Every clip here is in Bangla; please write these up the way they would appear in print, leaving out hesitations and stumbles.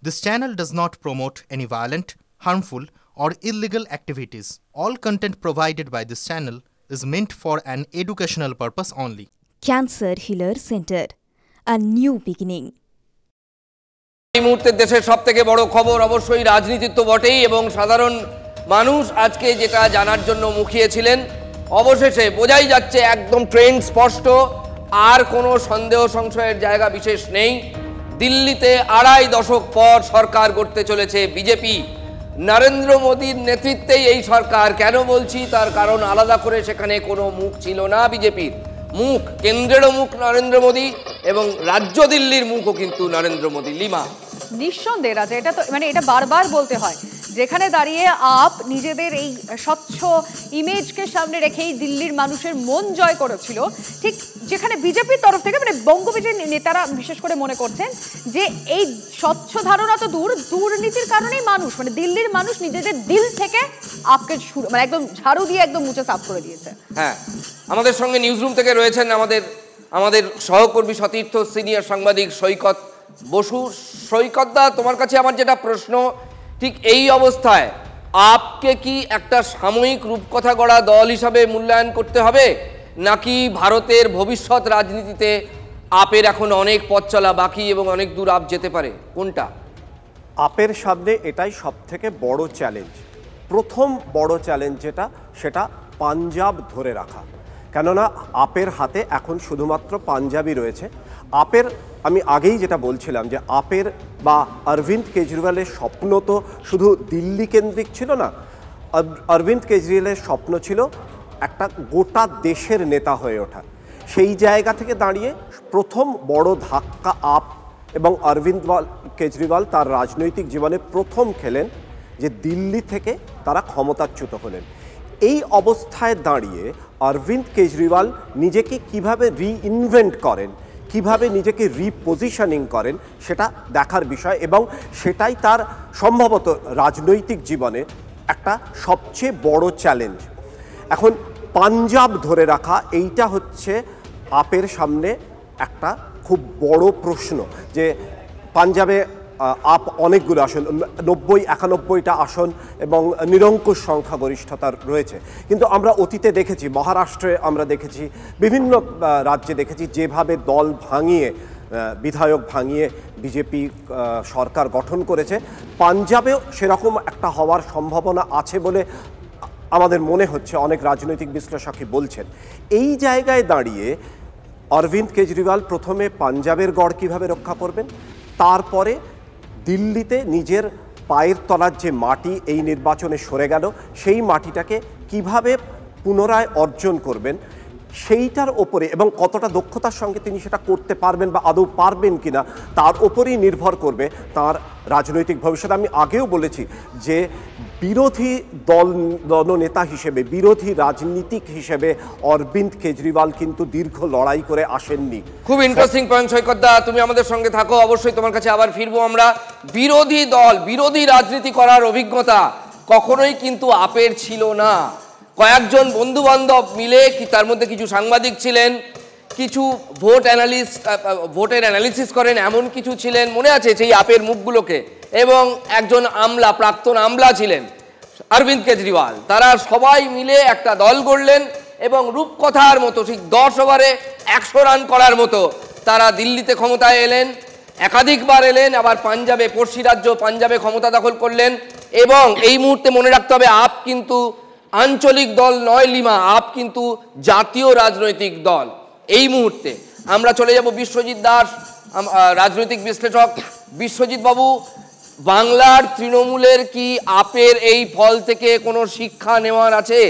This channel does not promote any violent, harmful, or illegal activities. All content provided by this channel is meant for an educational purpose only. Cancer Healer Center, a new beginning. এই মুহূর্তে দেশের সবথেকে বড় খবর অবশ্যই রাজনীতির তো বটেই এবং সাধারণ মানুষ আজকে যেটা জানার জন্য মুখিয়েছিলেন অবশেষে বোঝাই যাচ্ছে একদম ট্রেন্ড স্পষ্ট আর কোনো সন্দেহ সংশয়ের জায়গা বিশেষ নেই। দিল্লিতে ২.৫ দশক পর সরকার গড়তে চলেছে বিজেপি। নরেন্দ্র মোদীর নেতৃত্বেই এই সরকার। কেন বলছি তার কারণ আলাদা করে সেখানে কোনো মুখ ছিল না বিজেপির। মুখ কেন্দ্রেরও মুখ নরেন্দ্র মোদী এবং রাজ্য দিল্লির মুখও কিন্তু নরেন্দ্র মোদী। লিমা, নিঃসন্দেহে রাজা, এটা তো এটা বারবার বলতে হয়, যেখানে দাঁড়িয়ে আপ নিজেদের এই স্বচ্ছ ইমেজকে সামনে রেখেই দিল্লির মানুষের মন জয় করেছিল, ঠিক যেখানে বিজেপির তরফ থেকে বঙ্গ বিজেপির নেতারা বিশেষ করে মনে করছেন যে এই স্বচ্ছ ধারণা তো দুর্নীতির কারণেই মানুষ দিল্লির মানুষ নিজেদের দিল থেকে আপকে একদম ঝাড়ু দিয়ে একদম মুছে সাফ করে দিয়েছে। হ্যাঁ, আমাদের সঙ্গে নিউজরুম থেকে রয়েছেন আমাদের সহকর্মী সতীর্থ সিনিয়র সাংবাদিক সৈকত বসু। সৈকতদা, তোমার কাছে আমার যেটা প্রশ্ন, ঠিক এই অবস্থায় আপকে কি একটা সাময়িক রূপকথা গড়া দল হিসাবে মূল্যায়ন করতে হবে, নাকি ভারতের ভবিষ্যৎ রাজনীতিতে আপের এখন অনেক পথ চলা বাকি এবং অনেক দূর আপ যেতে পারে? কোনটা? আপের সামনে এটাই সবথেকে বড় চ্যালেঞ্জ। প্রথম বড় চ্যালেঞ্জ সেটা পাঞ্জাব ধরে রাখা। কেননা আপের হাতে এখন শুধুমাত্র পাঞ্জাবই রয়েছে। আপের, আমি আগেই যেটা বলছিলাম যে আপের বা অরবিন্দ কেজরিওয়ালের স্বপ্ন তো শুধু দিল্লি কেন্দ্রিক ছিল না। অরবিন্দ কেজরিওয়ালের স্বপ্ন ছিল একটা গোটা দেশের নেতা হয়ে ওঠা। সেই জায়গা থেকে দাঁড়িয়ে প্রথম বড় ধাক্কা আপ এবং অরবিন্দ কেজরিওয়াল তার রাজনৈতিক জীবনে প্রথম খেলেন যে দিল্লি থেকে তারা ক্ষমতাচ্যুত হলেন। এই অবস্থায় দাঁড়িয়ে অরবিন্দ কেজরিওয়াল নিজেকে কিভাবে রিইনভেন্ট করেন, কিভাবে নিজেকে রিপোজিশনিং করেন, সেটা দেখার বিষয় এবং সেটাই তার সম্ভবত রাজনৈতিক জীবনে একটা সবচেয়ে বড় চ্যালেঞ্জ। এখন পাঞ্জাব ধরে রাখা, এইটা হচ্ছে আপের সামনে একটা খুব বড় প্রশ্ন। যে পাঞ্জাবে আপ অনেকগুলো আসন, ৯০-৯১টা আসন এবং নিরঙ্কুশ সংখ্যাগরিষ্ঠতার রয়েছে। কিন্তু আমরা অতীতে দেখেছি, মহারাষ্ট্রে আমরা দেখেছি, বিভিন্ন রাজ্যে দেখেছি যেভাবে দল ভাঙিয়ে, বিধায়ক ভাঙিয়ে বিজেপি সরকার গঠন করেছে। পাঞ্জাবেও সেরকম একটা হওয়ার সম্ভাবনা আছে বলে আমাদের মনে হচ্ছে, অনেক রাজনৈতিক বিশ্লেষকই বলছেন। এই জায়গায় দাঁড়িয়ে অরবিন্দ কেজরিওয়াল প্রথমে পাঞ্জাবের গড় কীভাবে রক্ষা করবেন, তারপরে দিল্লিতে নিজের পায়ের তলার যে মাটি এই নির্বাচনে সরে গেল, সেই মাটিটাকে কিভাবে পুনরায় অর্জন করবেন সেইটার ওপরে, এবং কতটা দক্ষতার সঙ্গে তিনি সেটা করতে পারবেন বা আদৌ পারবেন কিনা তার ওপরেই নির্ভর করবে তার রাজনৈতিক ভবিষ্যৎ। আমি আগেও বলেছি যে বিরোধী দলনেতা হিসেবে, বিরোধী রাজনীতিক হিসেবে অরবিন্দ কেজরিওয়াল কিন্তু দীর্ঘ লড়াই করে আসেননি। খুব ইন্টারেস্টিং পয়েন্ট সৈকতদা, তুমি আমাদের সঙ্গে থাকো, অবশ্যই তোমার কাছে আবার ফিরবো আমরা। বিরোধী দল, বিরোধী রাজনীতি করার অভিজ্ঞতা কখনোই কিন্তু আপের ছিল না। কয়েকজন বন্ধু বান্ধব মিলে, কি তার মধ্যে কিছু সাংবাদিক ছিলেন, কিছু ভোটের অ্যানালিসিস করেন এমন কিছু ছিলেন, মনে আছে সেই আপের মুখগুলোকে, এবং একজন প্রাক্তন আমলা ছিলেন অরবিন্দ কেজরিওয়াল। তারা সবাই মিলে একটা দল গড়লেন এবং রূপকথার মতো ঠিক 10 ওভারে 100 রান করার মতো তারা দিল্লিতে ক্ষমতায় এলেন, একাধিকবার এলেন, আবার পাঞ্জাবে, পড়শি রাজ্য পাঞ্জাবে ক্ষমতা দখল করলেন। এবং এই মুহূর্তে মনে রাখতে হবে আপ কিন্তু আঞ্চলিক দল নয় লিমা, আপ কিন্তু জাতীয় রাজনৈতিক দল। এই মুহূর্তে আমরা চলে যাব বিশ্বজিৎ দাস, রাজনৈতিক বিশ্লেষক। বিশ্বজিৎ বাবু, বাংলার তৃণমূলের কি আপের এই ফল থেকে কোনো শিক্ষা নেওয়ার আছে?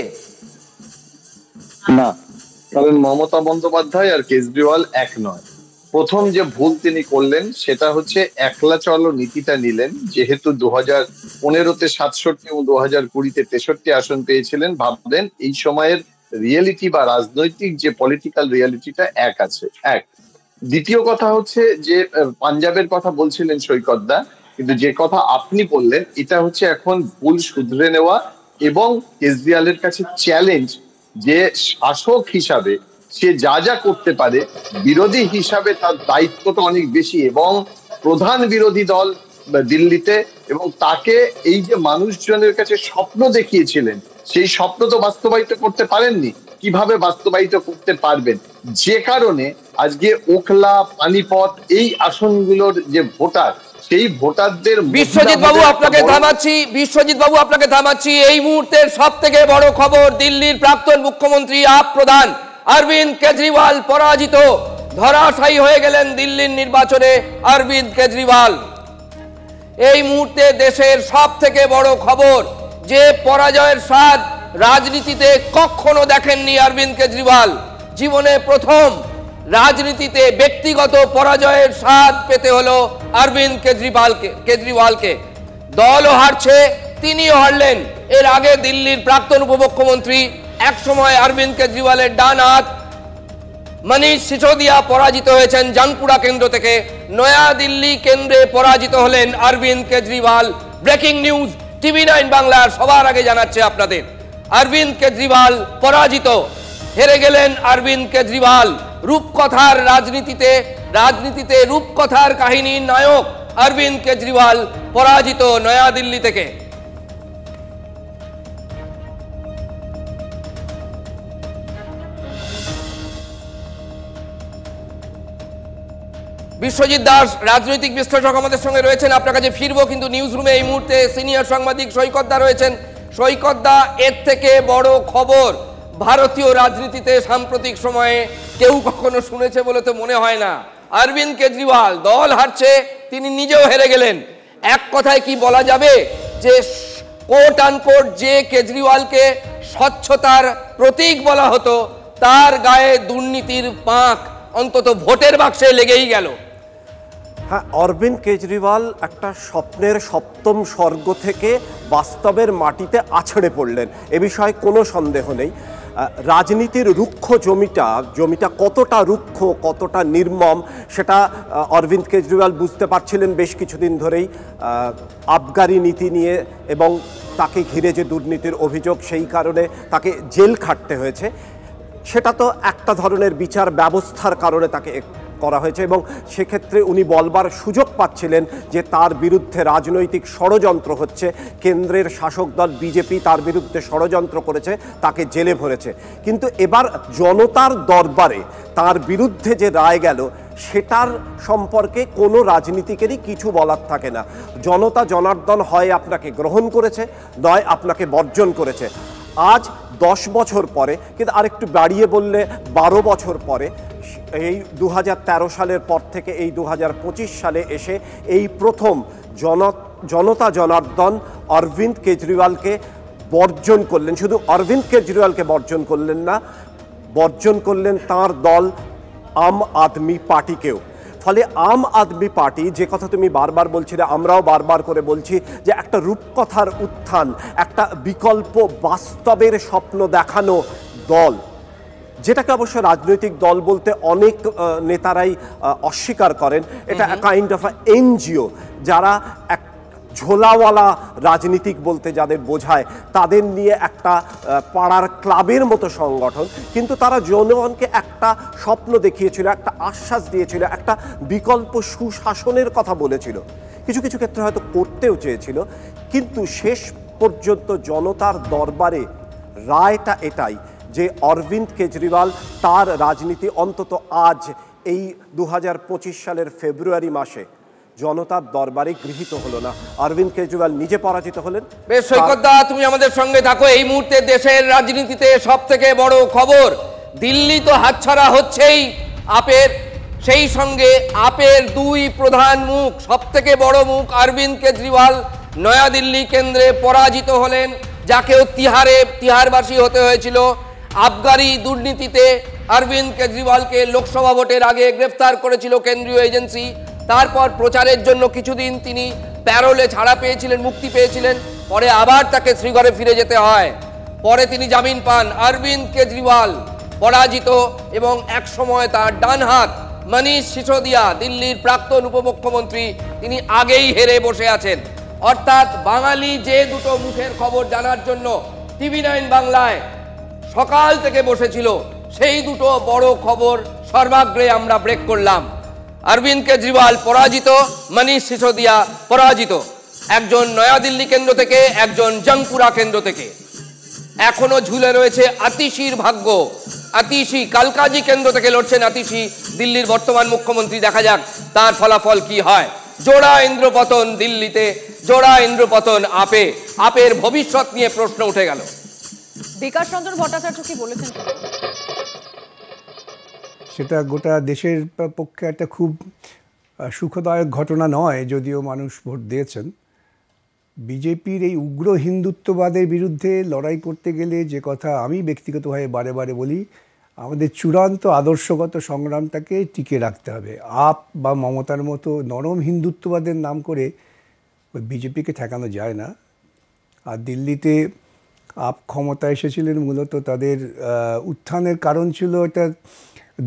না, তবে মমতা বন্দ্যোপাধ্যায় আর কেজরিওয়াল এক নয়। প্রথম যে ভুল তিনি করলেন সেটা হচ্ছে একলা চলো নীতিটা নিলেন। যেহেতু 2015-তে 67 এবং 2020-তে 63 আসন পেয়েছিলেন, ভাবলেন এই সময়ের রিয়েলিটি বা রাজনৈতিক যে পলিটিক্যাল রিয়েলিটিটা এক আছে। দ্বিতীয় কথা হচ্ছে যে পাঞ্জাবের কথা বলছিলেন সৈকতদা, কিন্তু যে কথা আপনি বললেন এটা হচ্ছে এখন ভুল শুধরে নেওয়া এবং কেজরিওয়ালের কাছে চ্যালেঞ্জ যে শাসক হিসাবে সে যা যা করতে পারে, বিরোধী হিসাবে তার দায়িত্বটা অনেক বেশি এবং প্রধান বিরোধী দল দিল্লিতে, এবং তাকে এই যে মানুষজনের কাছে স্বপ্ন দেখিয়েছিলেন সেই স্বপ্ন তো বাস্তবায়িত করতে পারেননি। কিভাবে বাস্তবায়িত করতে পারবেন? যে কারণে আজকে ওখলা, পানিপথ এই আসনগুলোর যে ভোটার, সেই ভোটারদের বিশ্বজিৎ বাবু আপনাকে থামাচ্ছি। এই মুহূর্তের সব থেকে বড় খবর, দিল্লির প্রাক্তন মুখ্যমন্ত্রী আপ প্রধান অরবিন্দ কেজরিওয়াল পরাজিত, ধরাশায়ী হয়ে গেলেন দিল্লির নির্বাচনে অরবিন্দ কেজরিওয়াল। এই মুহূর্তে দেশের সব থেকে বড় খবর, যে পরাজয়ের স্বাদ রাজনীতিতে কখনো দেখেননি অরবিন্দ কেজরিওয়াল। জীবনে প্রথম রাজনীতিতে ব্যক্তিগত পরাজয়ের স্বাদ পেতে হলো অরবিন্দ কেজরিওয়ালকে। দলও হারছে, তিনিও হারলেন। এর আগে দিল্লির প্রাক্তন উপমুখ্যমন্ত্রী, একসময় অরবিন্দ কেজরিওয়ালের ডান হাত মনীষ সিসোদিয়া পরাজিত হয়েছেন জানপুরা কেন্দ্র থেকে। নয়া দিল্লি কেন্দ্রে পরাজিত হলেন Aurobindo Kejriwal. Breaking news, TV9 বাংলার সবার আগে জানাচ্ছে আপনাদের, অরবিন্দ কেজরিওয়াল পরাজিত, হেরে গেলেন অরবিন্দ কেজরিওয়াল। রূপকথার রাজনীতিতে রূপকথার কাহিনীর নায়ক অরবিন্দ কেজরিওয়াল পরাজিত নয়া দিল্লি থেকে। বিশ্বজিৎ দাস রাজনৈতিক বিশ্লেষক আমাদের সঙ্গে রয়েছেন, আপনার কাছে ফিরবো, কিন্তু নিউজ রুমে এই মুহূর্তে সিনিয়র সাংবাদিক সৈকত দা রয়েছেন। সৈকত দা, এর থেকে বড় খবর ভারতীয় রাজনীতিতে সাম্প্রতিক সময়ে কেউ কখনো শুনেছে বলে তো মনে হয় না। অরবিন্দ কেজরিওয়াল, দল হারছে, তিনি নিজেও হেরে গেলেন। এক কথায় কি বলা যাবে যে কোট আনকোট যে কেজরিওয়ালকে স্বচ্ছতার প্রতীক বলা হতো, তার গায়ে দুর্নীতির পাঁক অন্তত ভোটের বাক্সে লেগেই গেল? হ্যাঁ, অরবিন্দ কেজরিওয়াল একটা স্বপ্নের সপ্তম স্বর্গ থেকে বাস্তবের মাটিতে আছড়ে পড়লেন, এ বিষয়ে কোনো সন্দেহ নেই। রাজনীতির রুক্ষ জমিটা কতটা রুক্ষ, কতটা নির্মম, সেটা অরবিন্দ কেজরিওয়াল বুঝতে পারছিলেন বেশ কিছুদিন ধরেই। আবগারি নীতি নিয়ে এবং তাকে ঘিরে যে দুর্নীতির অভিযোগ, সেই কারণে তাকে জেল খাটতে হয়েছে। সেটা তো একটা ধরনের বিচার ব্যবস্থার কারণে তাকে করা হয়েছে, এবং সেক্ষেত্রে উনি বলবার সুযোগ পাচ্ছিলেন যে তার বিরুদ্ধে রাজনৈতিক ষড়যন্ত্র হচ্ছে, কেন্দ্রের শাসক দল বিজেপি তার বিরুদ্ধে ষড়যন্ত্র করেছে, তাকে জেলে ভরেছে। কিন্তু এবার জনতার দরবারে তার বিরুদ্ধে যে রায় গেল, সেটার সম্পর্কে কোনো রাজনীতিকেরই কিছু বলার থাকে না। জনতা জনার্দন হয় আপনাকে গ্রহণ করেছে, নয় আপনাকে বর্জন করেছে। আজ 10 বছর পরে, কিন্তু আরেকটু বাড়িয়ে বললে 12 বছর পরে, এই 2013 সালের পর থেকে এই 2025 সালে এসে এই প্রথম জনতা জনার্দন অরবিন্দ কেজরিওয়ালকে বর্জন করলেন। শুধু অরবিন্দ কেজরিওয়ালকে বর্জন করলেন না, বর্জন করলেন তার দল আম আদমি পার্টিকেও। ফলে আম আদমি পার্টি, যে কথা তুমি বারবার বলছিলে, আমরাও বারবার করে বলছি, যে একটা রূপকথার উত্থান, একটা বিকল্প বাস্তবের স্বপ্ন দেখানো দল, যেটাকে অবশ্য রাজনৈতিক দল বলতে অনেক নেতারাই অস্বীকার করেন। এটা কাইন্ড অফ এনজিও, যারা এক ঝোলাওয়ালা রাজনীতিক বলতে যাদের বোঝায়, তাদের নিয়ে একটা পাড়ার ক্লাবের মতো সংগঠন। কিন্তু তারা জনগণকে একটা স্বপ্ন দেখিয়েছিল, একটা আশ্বাস দিয়েছিল, একটা বিকল্প সুশাসনের কথা বলেছিল, কিছু কিছু ক্ষেত্রে হয়তো করতেও চেয়েছিল। কিন্তু শেষ পর্যন্ত জনতার দরবারে রায়টা এটাই যে অরবিন্দ কেজরিওয়াল তার রাজনীতি অন্তত আজ এই 2025 সালের ফেব্রুয়ারি মাসে জনতার দরবারে গৃহীত হলো না। অরবিন্দ কেজরিওয়াল নিজে পরাজিত হলেন। বেশ, সৈকত দা, তুমি আমাদের সঙ্গে থাকো। এই মুহূর্তে দেশের রাজনীতিতে সব থেকে বড় খবর, দিল্লি তো হাতছাড়া হচ্ছেই আপের, সেই সঙ্গে আপের দুই প্রধান মুখ, সব থেকে বড় মুখ অরবিন্দ কেজরিওয়াল নয়াদিল্লি কেন্দ্রে পরাজিত হলেন, যাকেও তিহারবাসী হতে হয়েছিল। আবগারি দুর্নীতিতে অরবিন্দ কেজরিওয়ালকে লোকসভা ভোটের আগে গ্রেফতার করেছিল কেন্দ্রীয় এজেন্সি। তারপর প্রচারের জন্য কিছুদিন তিনি প্যারোলে ছাড়া পেয়েছিলেন, মুক্তি পেয়েছিলেন, পরে আবার তাকে শ্রীঘরে ফিরে যেতে হয়, পরে তিনি জামিন পান। অরবিন্দ কেজরিওয়াল পরাজিত, এবং এক সময় তার ডান হাত মনীষ সিসোদিয়া, দিল্লির প্রাক্তন উপমুখ্যমন্ত্রী, তিনি আগেই হেরে বসে আছেন। অর্থাৎ বাঙালি যে দুটো মুখের খবর জানার জন্য TV9 বাংলায় সকাল থেকে বসেছিল, সেই দুটো বড় খবর সর্বাগ্রে আমরা ব্রেক করলাম। অরবিন্দ কেজরিওয়াল পরাজিত, মনীষ সিসোদিয়া পরাজিত, একজন নয়াদিল্লি কেন্দ্র থেকে, একজন জংপুরা কেন্দ্র থেকে। এখনো ঝুলে রয়েছে আতিশির ভাগ্য। আতিশি কালকাজি কেন্দ্র থেকে লড়ছেন আতিশি, দিল্লির বর্তমান মুখ্যমন্ত্রী। দেখা যাক তার ফলাফল কি হয়। জোড়া ইন্দ্রপতন দিল্লিতে, জোড়া ইন্দ্রপতন আপে, আপের ভবিষ্যৎ নিয়ে প্রশ্ন উঠে গেল। বিকাশ রঞ্জন ভট্টাচার্য কি বলেছেন? সেটা গোটা দেশের পক্ষে একটা খুব সুখদায়ক ঘটনা নয়, যদিও মানুষ ভোট দিয়েছেন। বিজেপির এই উগ্র হিন্দুত্ববাদের বিরুদ্ধে লড়াই করতে গেলে যে কথা আমি ব্যক্তিগতভাবে বারে বারে বলি, আমাদের চূড়ান্ত আদর্শগত সংগ্রামটাকে টিকে রাখতে হবে। আপ বা মমতার মতো নরম হিন্দুত্ববাদের নাম করে বিজেপিকে ঠেকানো যায় না। আর দিল্লিতে আপ ক্ষমতা এসেছিলেন মূলত তাদের উত্থানের কারণ ছিল এটা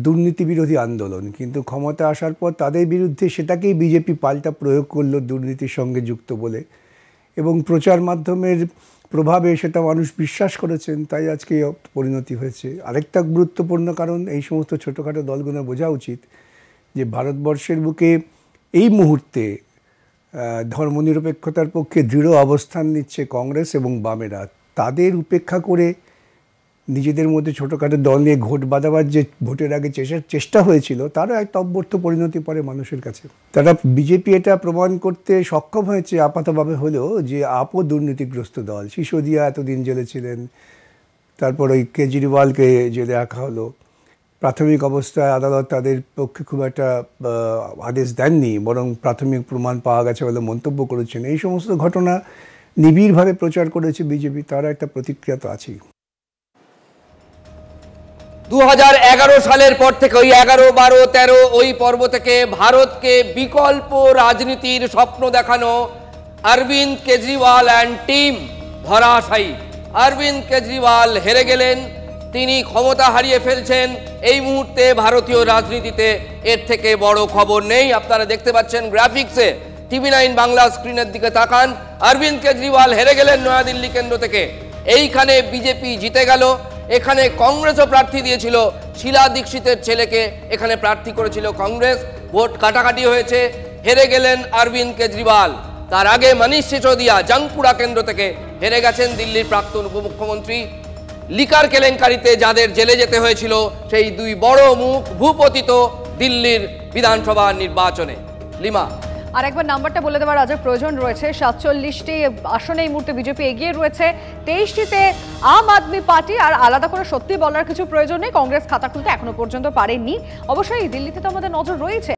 দুর্নীতি বিরোধী আন্দোলন, কিন্তু ক্ষমতা আসার পর তাদের বিরুদ্ধে সেটাকেই বিজেপি পাল্টা প্রয়োগ করলো দুর্নীতির সঙ্গে যুক্ত বলে, এবং প্রচার মাধ্যমের প্রভাবে সেটা মানুষ বিশ্বাস করেছেন, তাই আজকে পরিণতি হয়েছে। আরেকটা গুরুত্বপূর্ণ কারণ, এই সমস্ত ছোটোখাটো দলগুলো বোঝা উচিত যে ভারতবর্ষের বুকে এই মুহূর্তে ধর্মনিরপেক্ষতার পক্ষে দৃঢ় অবস্থান নিচ্ছে কংগ্রেস এবং বামেরা। তাদের উপেক্ষা করে নিজেদের মধ্যে ছোটোখাটো দল নিয়ে ভোট বাঁধাবার যে ভোটের আগে চেষ্টা হয়েছিল, তারও একটা অব্যর্থ পরিণতি পড়ে মানুষের কাছে। তারা বিজেপি এটা প্রমাণ করতে সক্ষম হয়েছে আপাতভাবে হলেও যে আপও দুর্নীতিগ্রস্ত দল। সিসোদিয়া এতদিন জেলে ছিলেন, তারপর ওই কেজরিওয়ালকে জেলে রাখা হলো। প্রাথমিক অবস্থায় আদালত তাদের পক্ষে খুব একটা আদেশ দেননি, বরং প্রাথমিক প্রমাণ পাওয়া গেছে বলে মন্তব্য করেছেন। এই সমস্ত ঘটনা নিবিড়ভাবে প্রচার করেছে বিজেপি, তার একটা প্রতিক্রিয়া তো আছেই। 2011 সালের পর থেকে, ওই 11, 12, 13 ওই পর্ব থেকে ভারতকে বিকল্প রাজনীতির স্বপ্ন দেখানো অরবিন্দ কেজরিওয়াল অ্যান্ড টিম ধরাশায়ী। অরবিন্দ কেজরিওয়াল হেরে গেলেন, তিনি ক্ষমতা হারিয়ে ফেলছেন। এই মুহূর্তে ভারতীয় রাজনীতিতে এর থেকে বড় খবর নেই। আপনারা দেখতে পাচ্ছেন গ্রাফিক্সে, TV9 বাংলা স্ক্রিনের দিকে তাকান। অরবিন্দ কেজরিওয়াল হেরে গেলেন নয়াদিল্লি কেন্দ্র থেকে। এইখানে বিজেপি জিতে গেল। এখানে কংগ্রেসও প্রার্থী দিয়েছিল, শীলা দীক্ষিতের ছেলেকে এখানে প্রার্থী করেছিল কংগ্রেস। ভোট কাটাকাটি হয়েছে, হেরে গেলেন অরবিন্দ কেজরিওয়াল। তার আগে মনীষ সিসোদিয়া জংপুরা কেন্দ্র থেকে হেরে গেছেন দিল্লির প্রাক্তন উপমুখ্যমন্ত্রী। লিকার কেলেঙ্কারিতে যাদের জেলে যেতে হয়েছিল, সেই দুই বড় মুখ ভূপতিত দিল্লির বিধানসভা নির্বাচনে। লিমা, আর একবার নাম্বারটা বলে দেওয়ার আজ প্রয়োজন রয়েছে। 47টি আসনে এই মুহূর্তে বিজেপি এগিয়ে রয়েছে, 23টিতে আম আদমি পার্টি। আর আলাদা করে সত্যি বলার কিছু প্রয়োজন নেই, কংগ্রেস খাতা খুলতে এখনো পর্যন্ত পারেননি। অবশ্যই দিল্লিতে তো আমাদের নজর রয়েছে।